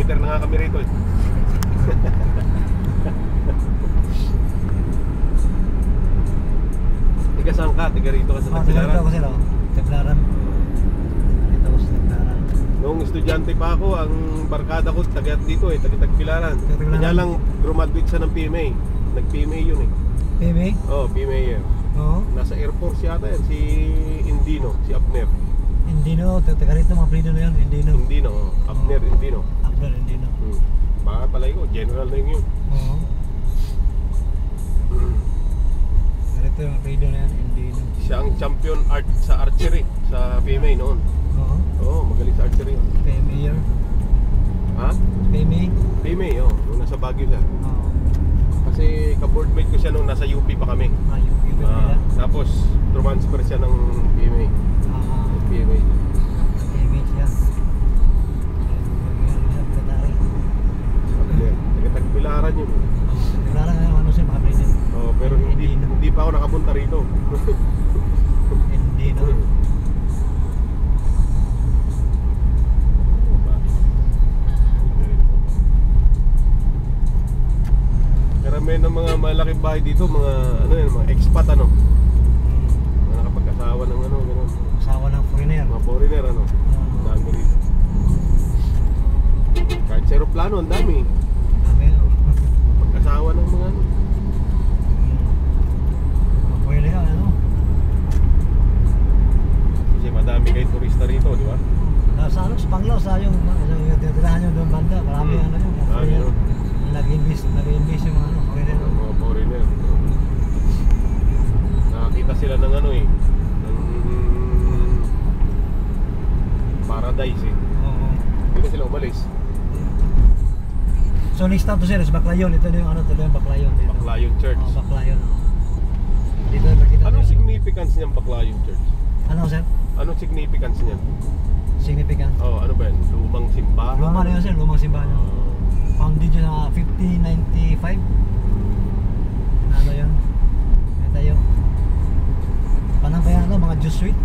kilometer na nga kami rito eh. Tiga saan ka? Tiga rito ka sa Tagbilaran? Tiga rito ako sila, Tagbilaran. Dito ako sa Tagbilaran. Noong estudyante pa ako, ang barkada ko taga dito eh, taga Tagbilaran. Kanya lang graduate siya ng PMA. Nag-PMA yun eh. PMA? Oo, PMA yan. Oo. Nasa Air Force yata yan, si Indino, si Abner. Indino, taga rito mga prido na yun, Indino. Indino, Abner Indino. Abner Indino. Baka palay ko, general na yun. Oo. Ito yung prido na yan, Indino. Siya ang champion art sa archery sa PMA noon. Oo. Oo, magaling sa archery. PMA year. Ha? PMA? PMA, oo. Nung nasa Baguio siya. Oo. Kasi ka-boardmate ko siya nung nasa UP pa kami. UP nila. Tapos transfer siya ng PMA. PMA. PMA siya. Tagbilaran yun. Tagbilaran yung ano siya, mga prido. Oo, pero hindi pa ako nakapunta rito. Indino. Karamihan ng mga malaking bahay dito, mga ano yan, mga expat ano. Mga nakapag-asawa ng ano, gano'n. Asawa ng foreigner. Mga foreigner ano. Dami rito. Kahit sa aeroplano, ang dami. Dami ano. Pag-asawa ng mga ano. Mga foreigner ano. Kasi madami kayo turista rito, di ba? Sa ano, sa Banglaw, sa yung tinatirahan nyo doon banda, marami ano yung mga foreigner. Nag-invest yung mga ano, foreigner. Mga foreigner. Nakakita sila ng ano eh, ng paradise eh. Oo. Hindi na sila umalis. So next stop to sir is Baclayon. Ito na yung ano, ito na yung Baclayon. Baclayon Church. Oh, Baclayon. Dito nakita. Anong significance niyang Baclayon Church? Ano sir? Anong significance niyan? Significant? Oh, ano ba yan? Lumang simbahan? Luma na yun sir, lumang simbahan. Founded yun sa 1595. Ano yun? Ito yun. Panang kaya ano, mga Jesuit.